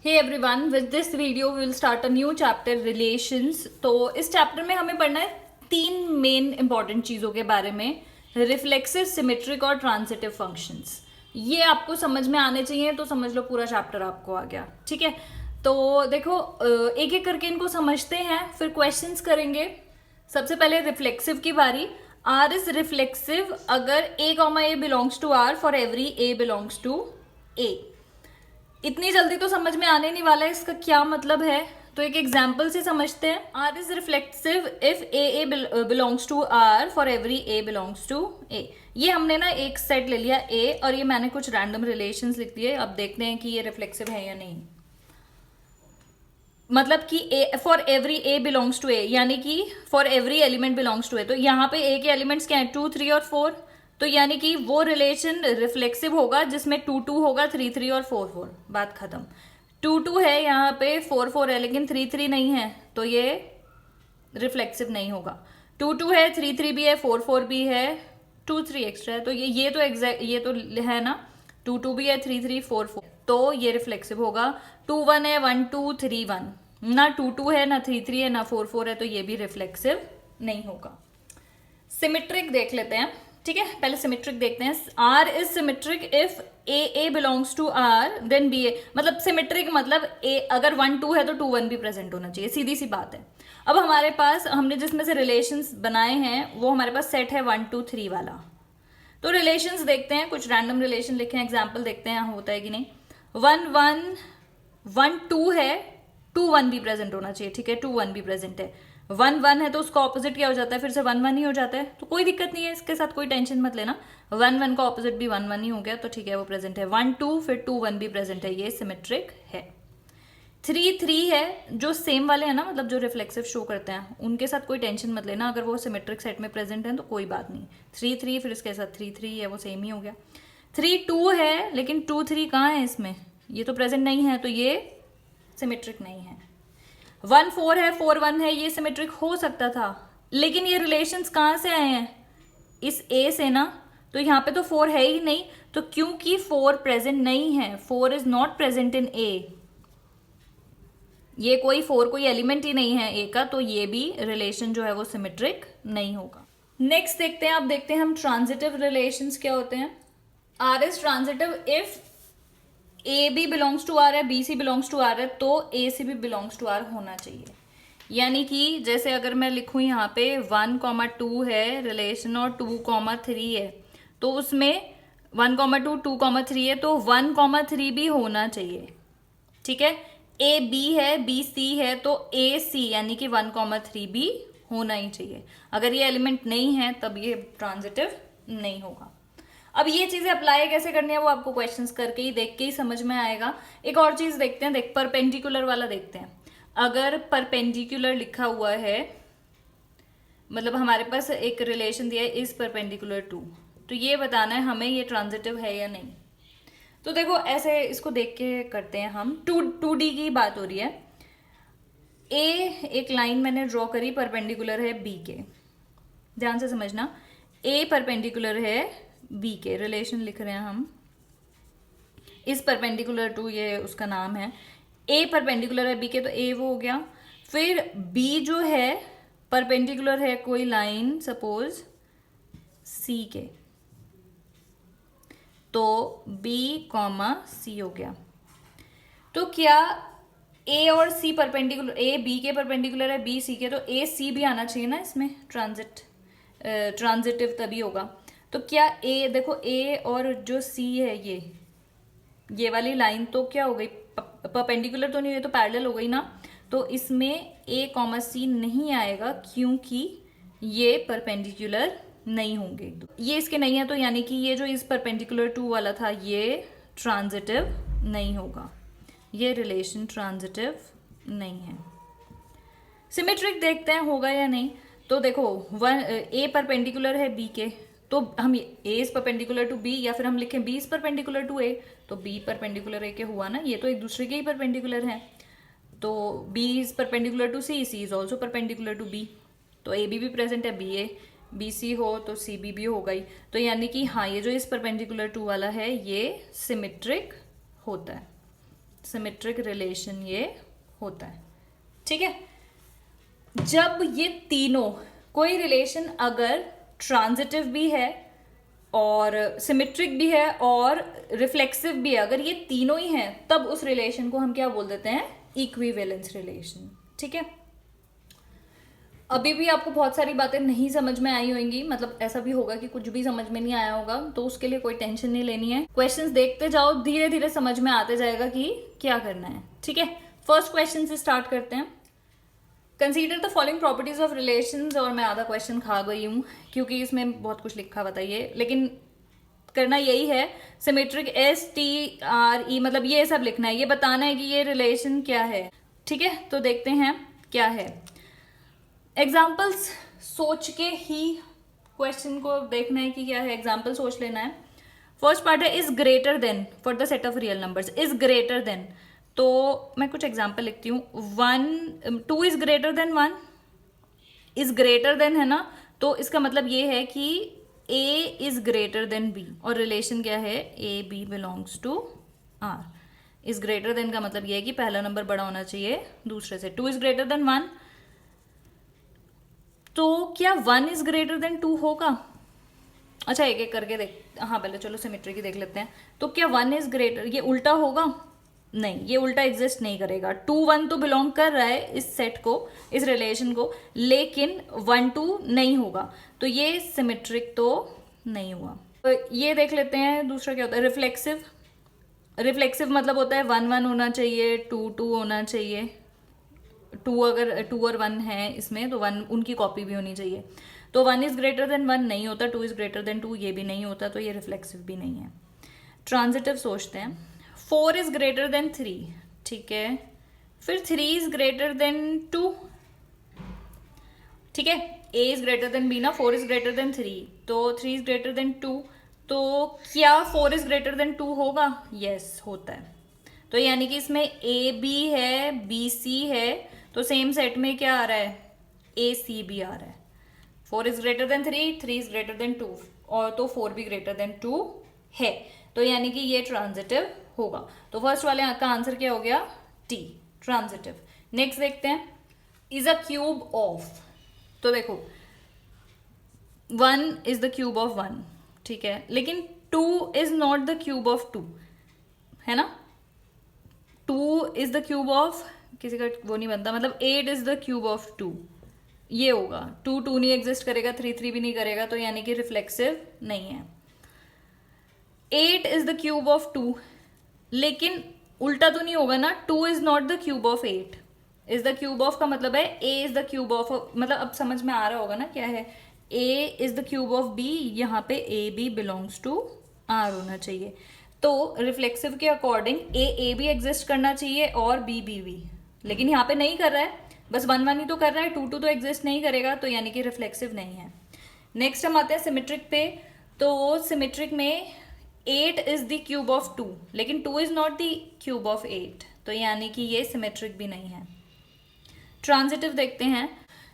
Hey everyone, with this video we will start a new chapter relations. तो इस chapter में हमें पढ़ना है तीन मेन इंपॉर्टेंट चीज़ों के बारे में, रिफ्लेक्सिव, सिमेट्रिक और ट्रांजिटिव फंक्शंस। ये आपको समझ में आने चाहिए, तो समझ लो पूरा चैप्टर आपको आ गया। ठीक है, तो देखो एक एक करके इनको समझते हैं, फिर क्वेश्चंस करेंगे। सबसे पहले रिफ्लेक्सिव की बारी। आर इज रिफ्लेक्सिव अगर A comma A belongs to R for every A belongs to A. इतनी जल्दी तो समझ में आने नहीं वाला है इसका क्या मतलब है, तो एक एग्जाम्पल से समझते हैं। R is reflexive if A belongs to R for every A belongs to A. ये हमने ना एक सेट ले लिया ए, और ये मैंने कुछ रैंडम रिलेशंस लिख दिए। अब देखते हैं कि ये रिफ्लेक्सिव है या नहीं। मतलब कि A for every A belongs to A, यानी कि for every element belongs to A. तो यहाँ पे ए के एलिमेंट्स क्या है, 2, 3 और 4। तो यानी कि वो रिलेशन रिफ्लेक्सिव होगा जिसमें 2, 2 होगा, 3, 3 और 4, 4। बात खत्म। 2, 2 है यहाँ पे, 4, 4 है, लेकिन 3, 3 नहीं है, तो ये रिफ्लेक्सिव नहीं होगा। 2, 2 है, 3, 3 भी है, 4, 4 भी है, 2, 3 एक्स्ट्रा है, तो ये तो एग्जैक्ट ये तो है ना। 2, 2 भी है, 3, 3, 4, 4, तो ये रिफ्लेक्सिव होगा। 2, 1 है, 1, 2, 3, 1। ना 2, 2 है, ना 3, 3 है, ना 4, 4 है, तो ये भी रिफ्लेक्सिव नहीं होगा। सिमेट्रिक देख लेते हैं। ठीक है, पहले सिमेट्रिक देखते हैं। R is symmetric if A belongs to R then B A. मतलब सिमेट्रिक मतलब ए अगर 1, 2 है तो 2, 1 भी प्रेजेंट होना चाहिए, सीधी सी बात है। अब हमारे पास हमने जिसमें से रिलेशंस बनाए हैं वो हमारे पास सेट है 1, 2, 3 वाला। तो रिलेशंस देखते हैं, कुछ रैंडम रिलेशन लिखे हैं, एग्जाम्पल देखते हैं होता है कि नहीं। 1, 1, 1, 2 है, 2, 1 भी प्रेजेंट होना चाहिए। ठीक है, 2, 1 भी प्रेजेंट है। 1, 1 है तो उसका ऑपोजिट क्या हो जाता है, फिर से 1, 1 ही हो जाता है, तो कोई दिक्कत नहीं है, इसके साथ कोई टेंशन मत लेना। 1, 1 का ऑपोजिट भी 1, 1 ही हो गया, तो ठीक है वो प्रेजेंट है। 1, 2 फिर 2, 1 भी प्रेजेंट है, ये सिमेट्रिक है। 3, 3 है, जो सेम वाले हैं ना, मतलब जो रिफ्लेक्सिव शो करते हैं, उनके साथ कोई टेंशन मत लेना, अगर वो सिमेट्रिक सेट में प्रेजेंट है तो कोई बात नहीं। 3, 3 फिर इसके साथ 3, 3 है, वो सेम ही हो गया। 3, 2 है, लेकिन 2, 3 कहाँ है इसमें, ये तो प्रेजेंट नहीं है, तो ये सिमेट्रिक नहीं है। 1, 4 है, 4, 1 है, ये सिमेट्रिक हो सकता था, लेकिन ये रिलेशंस कहाँ से आए हैं, इस ए से ना, तो यहाँ पे तो 4 है ही नहीं, तो क्योंकि 4 प्रेजेंट नहीं है, 4 इज नॉट प्रेजेंट इन ए, ये कोई 4 कोई एलिमेंट ही नहीं है ए का, तो ये भी रिलेशन जो है वो सिमेट्रिक नहीं होगा। नेक्स्ट देखते हैं, अब देखते हैं हम ट्रांजिटिव रिलेशंस क्या होते हैं। R is transitive if A B belongs to R है, B C belongs to R है, तो ए सी भी बिलोंग्स टू आर होना चाहिए। यानी कि जैसे अगर मैं लिखूं यहाँ पे 1, 2 है रिलेशन और 2, 3 है, तो उसमें 1, 2, 2, 3 है, तो 1, 3 भी होना चाहिए। ठीक है, ए बी है, बी सी है, तो ए सी यानी कि 1, 3 भी होना ही चाहिए। अगर ये एलिमेंट नहीं है तब ये ट्रांजिटिव नहीं होगा। अब ये चीजें अप्लाई कैसे करनी है वो आपको क्वेश्चंस करके ही, देख के ही समझ में आएगा। एक और चीज देखते हैं, देख परपेंडिकुलर वाला देखते हैं। अगर परपेंडिकुलर लिखा हुआ है, मतलब हमारे पास एक रिलेशन दिया है इज परपेंडिकुलर टू, तो ये बताना है हमें ये ट्रांजिटिव है या नहीं। तो देखो ऐसे इसको देख के करते हैं हम। 2D की बात हो रही है। ए एक लाइन मैंने ड्रॉ करी, परपेंडिकुलर है बी के, ध्यान से समझना। ए परपेंडिकुलर है बी के, रिलेशन लिख रहे हैं हम, इस परपेंडिकुलर टू ये उसका नाम है। ए परपेंडिकुलर है बी के, तो ए वो हो गया। फिर बी जो है परपेंडिकुलर है कोई लाइन सपोज सी के, तो बी कॉमा सी हो गया। तो क्या ए और सी परपेंडिकुलर, ए बी के परपेंडिकुलर है, बी सी के, तो ए सी भी आना चाहिए ना इसमें, ट्रांजिटिव तभी होगा। तो क्या ए देखो, ए और जो सी है ये वाली लाइन तो क्या हो गई, परपेंडिकुलर तो नहीं हुई, तो पैरेलल हो गई ना, तो इसमें ए कॉमा सी नहीं आएगा क्योंकि ये परपेंडिकुलर नहीं होंगे। ये इसके नहीं है, तो यानी कि ये जो इस परपेंडिकुलर टू वाला था ये ट्रांजिटिव नहीं होगा, ये रिलेशन ट्रांजिटिव नहीं है। सिमेट्रिक देखते हैं होगा या नहीं। तो देखो ए परपेंडिकुलर है बी के, तो हम ए इज परपेंडिकुलर टू बी, या फिर हम लिखें B is perpendicular to A, तो बी परपेंडिकुलर ए के हुआ ना, ये तो एक दूसरे के ही परपेंडिकुलर हैं। तो B is perpendicular to C, C is also perpendicular to B, तो ए बी प्रेजेंट है, बी ए बी सी हो तो सी बी भी हो गई। तो यानी कि हाँ, ये जो इस परपेंडिकुलर टू वाला है ये सिमेट्रिक होता है। सिमेट्रिक रिलेशन ये होता है। ठीक है, जब ये तीनों कोई रिलेशन अगर ट्रांजिटिव भी है और सिमेट्रिक भी है और रिफ्लेक्सिव भी है, अगर ये तीनों ही हैं, तब उस रिलेशन को हम क्या बोल देते हैं? Equivalence relation. ठीक है, अभी भी आपको बहुत सारी बातें नहीं समझ में आई होंगी, मतलब ऐसा भी होगा कि कुछ भी समझ में नहीं आया होगा, तो उसके लिए कोई टेंशन नहीं लेनी है। क्वेश्चंस देखते जाओ, धीरे धीरे समझ में आते जाएगा कि क्या करना है। ठीक है, फर्स्ट क्वेश्चन से स्टार्ट करते हैं। Consider the following properties of relations, और मैं आधा क्वेश्चन खा गई हूँ क्योंकि इसमें बहुत कुछ लिखा बताइए, लेकिन करना यही है, सिमेट्रिक STRE मतलब ये सब लिखना है, ये बताना है कि ये रिलेशन क्या है। ठीक है, तो देखते हैं क्या है। एग्जाम्पल्स सोच के ही क्वेश्चन को देखना है कि क्या है, एग्जाम्पल सोच लेना है। फर्स्ट पार्ट है is greater than for the set of real numbers, is greater than, तो मैं कुछ एग्जाम्पल लिखती हूँ। 2 is greater than 1, is greater than है ना, तो इसका मतलब ये है कि A is greater than B, और रिलेशन क्या है? AB belongs to R। Is greater than का मतलब ये है कि पहला नंबर बड़ा होना चाहिए दूसरे से। 2 इज ग्रेटर देन 1, तो क्या 1 इज ग्रेटर देन 2 होगा? अच्छा, एक एक करके देख, हाँ पहले चलो सिमेट्री की देख लेते हैं। तो क्या 1 इज ग्रेटर, ये उल्टा होगा? नहीं, ये उल्टा एग्जिस्ट नहीं करेगा। 2 1 तो बिलोंग कर रहा है इस सेट को, इस रिलेशन को, लेकिन 1 2 नहीं होगा, तो ये सिमेट्रिक तो नहीं हुआ। तो ये देख लेते हैं दूसरा क्या होता है, रिफ्लेक्सिव। रिफ्लेक्सिव मतलब होता है 1 1 होना चाहिए, 2 2 होना चाहिए। 2 अगर 2 और 1 है इसमें, तो 1 उनकी कॉपी भी होनी चाहिए। तो 1 इज ग्रेटर देन 1 नहीं होता, 2 इज ग्रेटर देन 2 ये भी नहीं होता, तो ये रिफ्लेक्सिव भी नहीं है। ट्रांजिटिव सोचते हैं। 4 इज ग्रेटर देन 3, ठीक है, फिर 3 इज ग्रेटर देन 2, ठीक है, A is greater than B ना, 4 इज ग्रेटर देन 3, तो 3 इज ग्रेटर देन 2, तो क्या 4 इज ग्रेटर देन 2 होगा? यस, होता है। तो यानी कि इसमें AB है, BC है, तो सेम सेट में क्या आ रहा है? ACB आ रहा है। 4 is greater then 3, 3 is greater then 2, और तो 4 भी ग्रेटर देन 2 है, तो यानी कि ये ट्रांजिटिव होगा। तो फर्स्ट वाले का आंसर क्या हो गया? T, transitive. नेक्स्ट देखते हैं, इज अ क्यूब ऑफ, तो देखो 1 इज द क्यूब ऑफ 1, ठीक है, लेकिन 2 is not the cube of 2, है ना। 2 इज द क्यूब ऑफ, किसी का वो नहीं बनता, मतलब 8 इज द क्यूब ऑफ 2, ये होगा। 2 2 नहीं एग्जिस्ट करेगा, 3 3 भी नहीं करेगा, तो यानी कि रिफ्लेक्सिव नहीं है। 8 इज द क्यूब ऑफ 2, लेकिन उल्टा तो नहीं होगा ना, 2 is not the cube of 8, is the cube of का मतलब है A is the cube of, मतलब अब समझ में आ रहा होगा ना क्या है, A is the cube of B, यहाँ पे AB बिलोंग्स टू R होना चाहिए। तो रिफ्लेक्सिव के अकॉर्डिंग A भी एग्जिस्ट करना चाहिए और B भी, लेकिन यहाँ पे नहीं कर रहा है, बस 1 1 ही तो कर रहा है, 2 2 तो एग्जिस्ट नहीं करेगा, तो यानी कि रिफ्लेक्सिव नहीं है। नेक्स्ट हम आते हैं सिमेट्रिक पे। तो सिमेट्रिक में 8 इज द क्यूब ऑफ 2, लेकिन 2 is not the cube of 8, तो यानी कि ये सिमेट्रिक भी नहीं है। ट्रांजिटिव देखते हैं,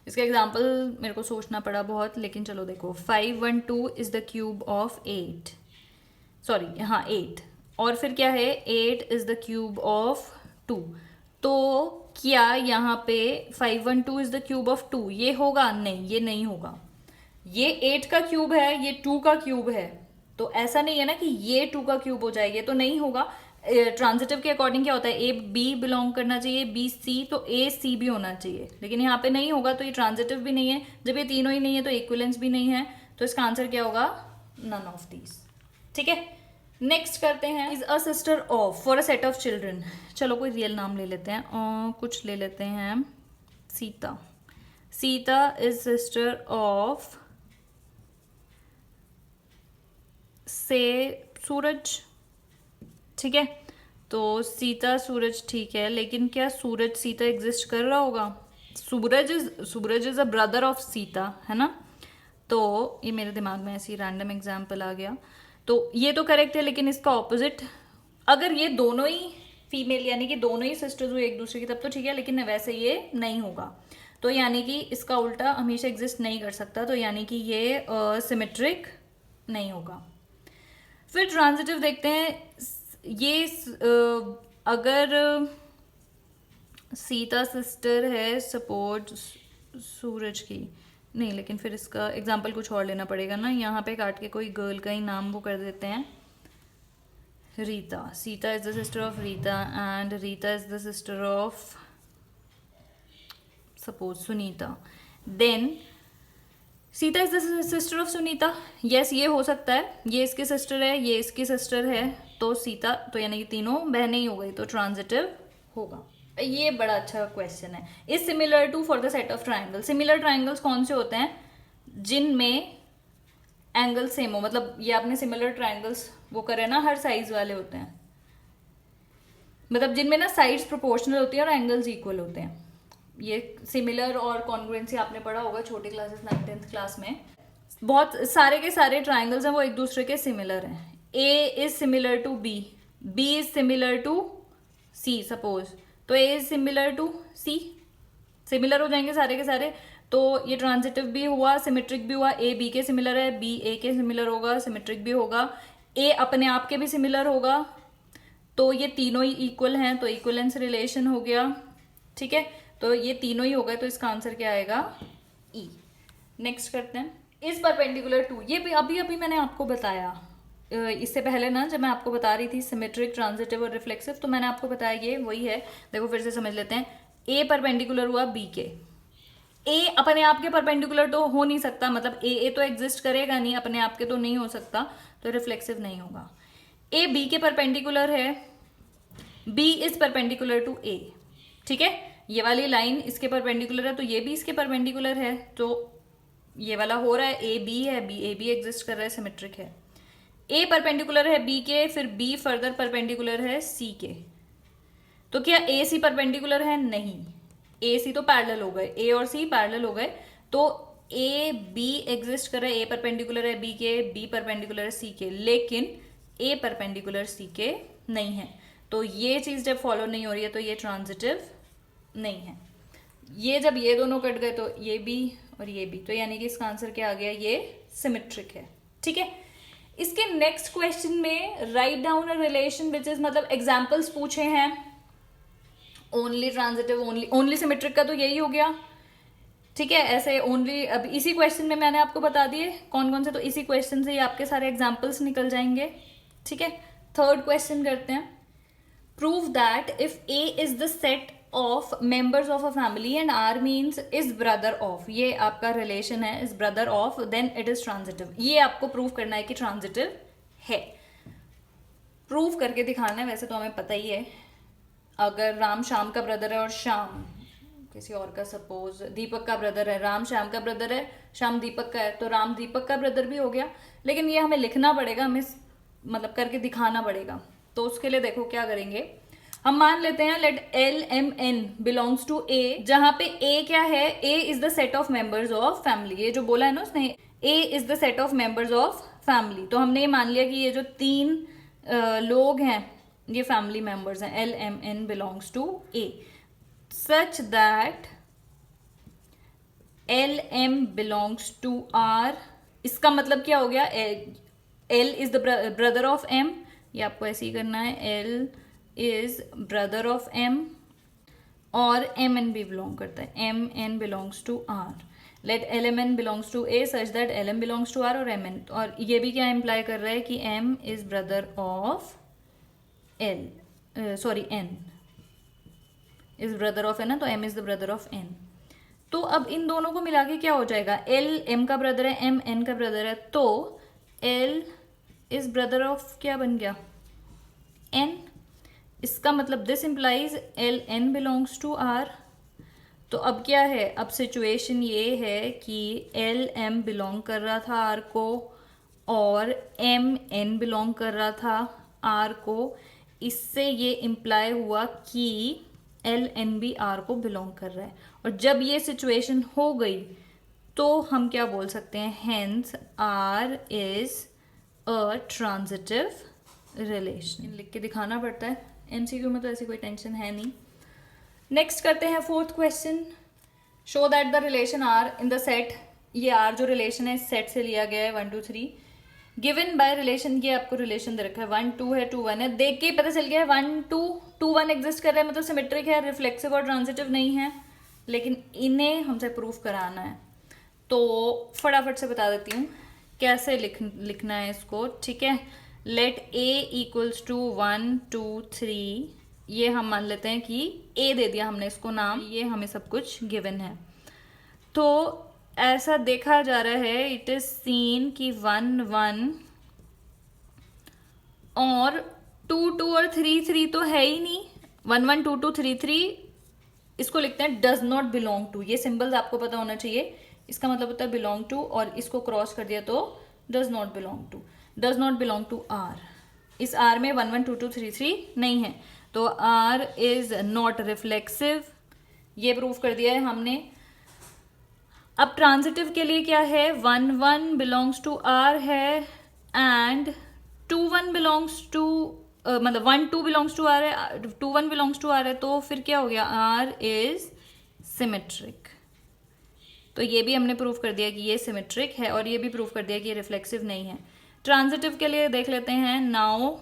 इसका एग्जांपल मेरे को सोचना पड़ा बहुत, लेकिन चलो देखो, 5 1 2 is the cube of 8, sorry हाँ 8, और फिर क्या है, 8 इज द क्यूब ऑफ 2, तो क्या यहाँ पे 5 1 2 इज द क्यूब ऑफ 2 ये होगा? नहीं, ये नहीं होगा। ये 8 का क्यूब है, ये 2 का क्यूब है, तो ऐसा नहीं है ना कि ये 2 का क्यूब हो जाए, ये तो नहीं होगा। ट्रांजिटिव के अकॉर्डिंग क्या होता है, A B बिलोंग करना चाहिए, B C, तो A C भी होना चाहिए, लेकिन यहाँ पे नहीं होगा, तो ये ट्रांजिटिव भी नहीं है। जब ये तीनों ही नहीं है तो इक्विवेलेंस भी नहीं है, तो इसका आंसर क्या होगा? None of these. ठीक है, नेक्स्ट करते हैं, is a sister of for a set of children. चलो कोई रियल नाम ले लेते हैं, और कुछ ले लेते हैं, Sita. Sita is sister of से सूरज, ठीक है, तो सीता सूरज, ठीक है, लेकिन क्या सूरज सीता एग्जिस्ट कर रहा होगा? Suraj is a brother of Sita, है ना। तो ये मेरे दिमाग में ऐसी रैंडम एग्जाम्पल आ गया, तो ये तो करेक्ट है, लेकिन इसका ऑपोजिट, अगर ये दोनों ही फीमेल यानी कि दोनों ही सिस्टर्स हुई एक दूसरे की, तब तो ठीक है, लेकिन वैसे ये नहीं होगा, तो यानी कि इसका उल्टा हमेशा एग्जिस्ट नहीं कर सकता, तो यानी कि ये सिमेट्रिक नहीं होगा। फिर ट्रांजिटिव देखते हैं, ये अगर सीता सिस्टर है सपोज सूरज की, नहीं, लेकिन फिर इसका एग्जाम्पल कुछ और लेना पड़ेगा ना, यहाँ पे काट के कोई गर्ल का ही नाम वो कर देते हैं, Rita. Sita is the sister of Rita and Rita is the sister of suppose Sunita. Then Sita is the sister of Sunita. Yes, ये हो सकता है, ये इसकी सिस्टर है, ये इसकी सिस्टर है, तो सीता, तो यानी कि तीनों बहनें ही हो गई, तो ट्रांजिटिव होगा. ये बड़ा अच्छा क्वेश्चन है. Is similar to for the set of triangle. Similar triangles कौन से होते हैं? जिनमें एंगल सेम हो, मतलब ये आपने सिमिलर ट्राइंगल्स वो करे ना, हर साइज वाले होते हैं, मतलब जिनमें ना साइड्स प्रोपोर्शनल होती है और एंगल्स इक्वल होते हैं. ये सिमिलर और कॉन्ग्रुएंसी आपने पढ़ा होगा छोटी क्लासेस 9th क्लास में. बहुत सारे के सारे ट्राइंगल्स हैं वो एक दूसरे के सिमिलर हैं. A is similar to B, B is similar to C suppose, तो A is similar to C, similar हो जाएंगे सारे के सारे. तो ये ट्रांजिटिव भी हुआ, सिमेट्रिक भी हुआ. ए बी के सिमिलर है, बी ए के सिमिलर होगा, सिमेट्रिक भी होगा. ए अपने आप के भी सिमिलर होगा, तो ये तीनों ही इक्वल हैं, तो इक्वलेंस रिलेशन हो गया. ठीक है, तो ये तीनों ही हो गए, तो इसका आंसर क्या आएगा? ई. नेक्स्ट करते हैं. इज परपेंडिकुलर टू, ये भी अभी अभी मैंने आपको बताया, इससे पहले ना जब मैं आपको बता रही थी सिमेट्रिक, ट्रांजिटिव और रिफ्लेक्सिव, तो मैंने आपको बताया ये वही है. देखो फिर से समझ लेते हैं. ए परपेंडिकुलर हुआ बी के. ए अपने आप के परपेंडिकुलर तो हो नहीं सकता, मतलब ए तो एग्जिस्ट करेगा नहीं, अपने आप के तो नहीं हो सकता, तो रिफ्लेक्सिव नहीं होगा. ए बी के परपेंडिकुलर है, बी इज परपेंडिकुलर टू ए. ठीक है, ये वाली लाइन इसके परपेंडिकुलर है, तो ये भी इसके परपेंडिकुलर है, तो ये वाला हो रहा है. ए बी है, बी ए बी एग्जिस्ट कर रहा है, सिमेट्रिक है. ए परपेंडिकुलर है बी के, फिर बी फर्दर परपेंडिकुलर है सी के, तो क्या ए सी परपेंडिकुलर है? नहीं, ए सी तो पैरेलल हो गए, ए और सी पैरेलल हो गए, तो ए बी एग्जिस्ट कर रहा है, ए परपेंडिकुलर है बी के, बी परपेंडिकुलर है सी के, लेकिन ए परपेंडिकुलर सी के नहीं है. तो ये चीज जब फॉलो नहीं हो रही है तो ये ट्रांजिटिव नहीं है. ये जब ये दोनों कट गए तो ये भी और ये भी, तो यानी कि इसका आंसर क्या आ गया? ये सिमेट्रिक है. ठीक है, इसके नेक्स्ट क्वेश्चन में write down a relation which is, मतलब एग्जाम्पल्स पूछे हैं. ओनली ट्रांजिटिव, ओनली सिमेट्रिक का तो यही हो गया. ठीक है, ऐसे ओनली, अब इसी क्वेश्चन में मैंने आपको बता दिए कौन कौन से, तो इसी क्वेश्चन से ही आपके सारे एग्जाम्पल्स निकल जाएंगे. ठीक है, थर्ड क्वेश्चन करते हैं. Prove that if A is the set of members of a family and R means is brother of, ये आपका रिलेशन है, is brother of, then it is transitive. ये आपको प्रूव करना है कि ट्रांजिटिव है. प्रूव करके दिखाना है, वैसे तो हमें पता ही है. अगर राम श्याम का ब्रदर है और श्याम किसी और का, सपोज दीपक का ब्रदर है, राम श्याम का ब्रदर है, श्याम दीपक का है, तो राम दीपक का ब्रदर भी हो गया. लेकिन ये हमें लिखना पड़ेगा, हमें मतलब करके दिखाना पड़ेगा. तो उसके लिए देखो क्या करेंगे, हम मान लेते हैं let L M N belongs to A, जहां पे ए क्या है? A is the set of members of family. ये जो बोला है ना उसने, A is the set of members of family, तो हमने ये मान लिया कि ये जो तीन लोग हैं ये फैमिली मेंबर्स हैं. L M N belongs to A such that L M belongs to R. इसका मतलब क्या हो गया? L is the brother of M, ये आपको ऐसे ही करना है. L is brother of M और एम एन भी बिलोंग करता है. M N belongs to R. Let L M N belongs to A such that L M belongs to R और एम एन. और ये भी क्या इम्प्लाई कर रहा है कि M is brother of L, sorry N is brother of N ना, तो M is the brother of N. तो अब इन दोनों को मिला के क्या हो जाएगा? एल एम का ब्रदर है, एम एन का ब्रदर है, तो एल इज ब्रदर ऑफ क्या बन गया? एन. इसका मतलब this implies L N belongs to R. तो अब क्या है? अब सिचुएशन ये है कि एल एम बिलोंग कर रहा था आर को और एम एन बिलोंग कर रहा था आर को. इससे ये इम्प्लाई हुआ कि एल एन भी आर को बिलोंग कर रहा है. और जब ये सिचुएशन हो गई तो हम क्या बोल सकते हैं? Hence R is a transitive relation. लिख के दिखाना पड़ता है, एमसीक्यू में तो ऐसी कोई टेंशन है नहीं. नेक्स्ट करते हैं fourth question. Show that the relation R in the set, ये आर जो रिलेशन है इस सेट से लिया गया है 1 2 3. गिवन बाय रिलेशन, ये आपको रिलेशन दे रखा है 1 2 है 2 1 है, देख के ही पता चल गया 1 2 2 1 एग्जिस्ट कर रहा है, मतलब सिमेट्रिक है, रिफ्लेक्सिव और ट्रांजिटिव नहीं है, लेकिन इन्हें हमसे प्रूफ कराना है। तो फटाफट से बता देती हूँ कैसे लिखना है इसको, ठीक है। लेट ए इक्वल्स टू 1 2 3, ये हम मान लेते हैं कि ए दे दिया हमने इसको नाम, ये हमें सब कुछ गिवन है। तो ऐसा देखा जा रहा है, इट इज सीन कि 1 1 और 2 2 और 3 3 तो है ही नहीं, 1 1 2 2 3 3, इसको लिखते हैं डज नॉट बिलोंग टू। ये सिंबल्स आपको पता होना चाहिए, इसका मतलब होता है बिलोंग टू, और इसको क्रॉस कर दिया तो does not belong to. Does not belong to R, इस आर में 1 1 2 2 3 3 नहीं है, तो आर इज नॉट रिफ्लेक्सिव, ये प्रूफ कर दिया है हमने। अब ट्रांजिटिव के लिए क्या है, 1 1 बिलोंग्स टू आर है एंड 2 1 बिलोंग्स टू, मतलब 1 2 बिलोंग्स टू आर है, 2 1 बिलोंग्स टू आर है, तो फिर क्या हो गया, आर इज सिमेट्रिक। तो ये भी हमने प्रूफ कर दिया कि ये सिमेट्रिक है, और ये भी प्रूफ कर दिया कि ये रिफ्लेक्सिव नहीं है। ट्रांजिटिव के लिए देख लेते हैं। नाउ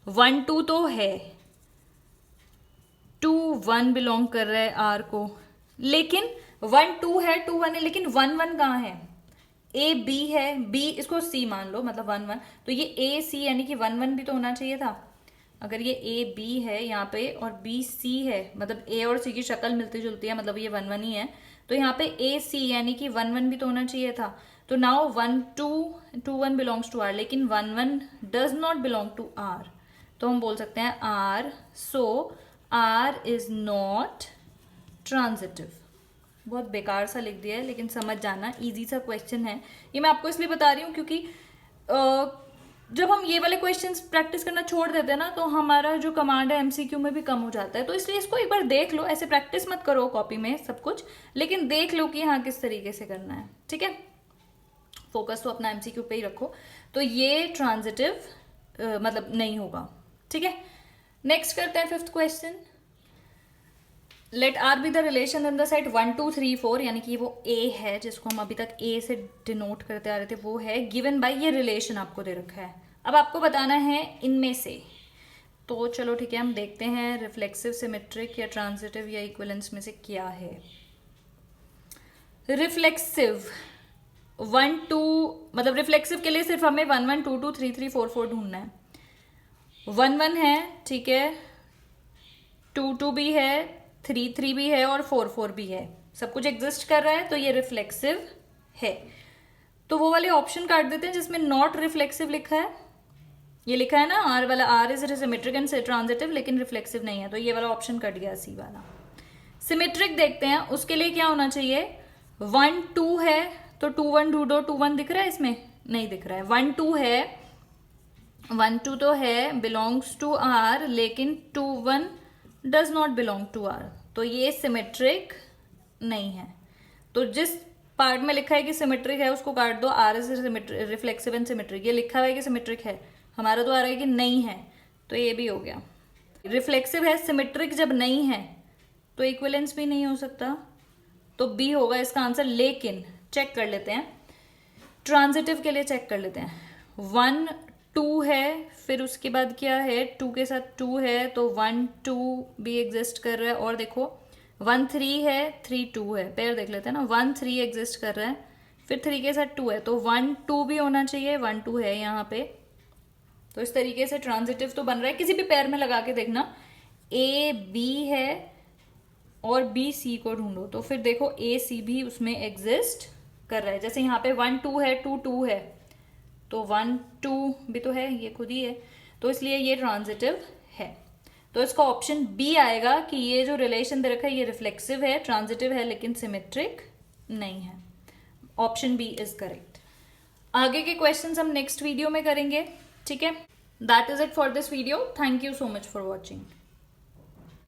1 2 तो है, 2 1 बिलोंग कर रहा है आर को, लेकिन 1 2 है 2 1 है, लेकिन 1 1 कहाँ है, ए बी है, बी इसको सी मान लो, मतलब 1 1, तो ये ए सी यानी कि 1 1 भी तो होना चाहिए था। अगर ये ए बी है यहाँ पे और बी सी है, मतलब ए और सी की शक्ल मिलती जुलती है, मतलब ये 1 1 ही है, तो यहाँ पे ए सी यानी कि 1 1 भी तो होना चाहिए था। तो नाउ 1 2 2 1 बिलोंग्स टू आर, लेकिन 1 1 does not belong to R, तो हम बोल सकते हैं R, so R is not transitive. बहुत बेकार सा लिख दिया है, लेकिन समझ जाना, इजी सा क्वेश्चन है। ये मैं आपको इसलिए बता रही हूँ क्योंकि जब हम ये वाले क्वेश्चंस प्रैक्टिस करना छोड़ देते हैं ना, तो हमारा जो कमांड है एमसीक्यू में भी कम हो जाता है। तो इसलिए इसको एक बार देख लो, ऐसे प्रैक्टिस मत करो कॉपी में सब कुछ, लेकिन देख लो कि हाँ किस तरीके से करना है, ठीक है। फोकस तो अपना एमसीक्यू पे ही रखो। तो ये ट्रांजिटिव मतलब नहीं होगा, ठीक है। नेक्स्ट करते हैं 5th question. Let R be the relation in the set 1 2 3 4, यानी कि वो ए है जिसको हम अभी तक ए से डिनोट करते आ रहे थे, वो है गिवन बाय, ये रिलेशन आपको दे रखा है। अब आपको बताना है इनमें से, तो चलो ठीक है, हम देखते हैं रिफ्लेक्सिव, सिमेट्रिक या ट्रांजिटिव या इक्विवेलेंस में से क्या है। रिफ्लेक्सिव 1 2, मतलब रिफ्लेक्सिव के लिए सिर्फ हमें 1 1 2 2 3 3 4 4 ढूंढना है। 1 1 है, ठीक है, 2 2 भी है, 3 3 भी है और 4 4 भी है, सब कुछ एग्जिस्ट कर रहा है, तो ये रिफ्लेक्सिव है। तो वो वाले ऑप्शन काट देते हैं जिसमें नॉट रिफ्लेक्सिव लिखा है, ये लिखा है ना आर वाला, R is symmetric and transitive, लेकिन रिफ्लेक्सिव नहीं है, तो ये वाला ऑप्शन कट गया, सी वाला। सिमेट्रिक देखते हैं, उसके लिए क्या होना चाहिए, 1 2 है तो 2 1 ढूंढो, 2 1 दिख रहा है इसमें, नहीं दिख रहा है। 1 2 है, 1 2 तो है, बिलोंग्स टू आर, लेकिन 2 1 does not belong to R, तो ये सिमेट्रिक नहीं है। तो जिस पार्ट में लिखा है कि सिमेट्रिक है उसको काट दो, R is reflexive and symmetric, ये लिखा हुआ है कि सिमेट्रिक है, हमारा तो आ रहा है कि नहीं है, तो ये भी हो गया। रिफ्लेक्सिव है, सिमेट्रिक जब नहीं है तो इक्विवेलेंस भी नहीं हो सकता, तो बी होगा इसका आंसर। लेकिन चेक कर लेते हैं, ट्रांजिटिव के लिए चेक कर लेते हैं। 1 2 है, फिर उसके बाद क्या है, 2 के साथ 2 है, तो 1 2 भी एग्जिस्ट कर रहा है, और देखो 1 3 है, 3 2 है, पेयर देख लेते हैं ना, 1 3 एग्जिस्ट कर रहा है, फिर 3 के साथ 2 है, तो 1 2 भी होना चाहिए, 1 2 है यहाँ पे। तो इस तरीके से ट्रांजिटिव तो बन रहा है, किसी भी पेयर में लगा के देखना, ए बी है और बी सी को ढूंढो, तो फिर देखो ए सी भी उसमें एग्जिस्ट कर रहा है। जैसे यहाँ पे 1 2 है, 2 2 है, तो 1 2 भी तो है, ये खुद ही है, तो इसलिए ये ट्रांजिटिव है। तो इसका ऑप्शन बी आएगा कि ये जो रिलेशन दे रखा है ये रिफ्लेक्सिव है, ट्रांजिटिव है, लेकिन सिमेट्रिक नहीं है। Option B is correct. आगे के क्वेश्चंस हम नेक्स्ट वीडियो में करेंगे, ठीक है। That is it for this video, thank you so much for watching.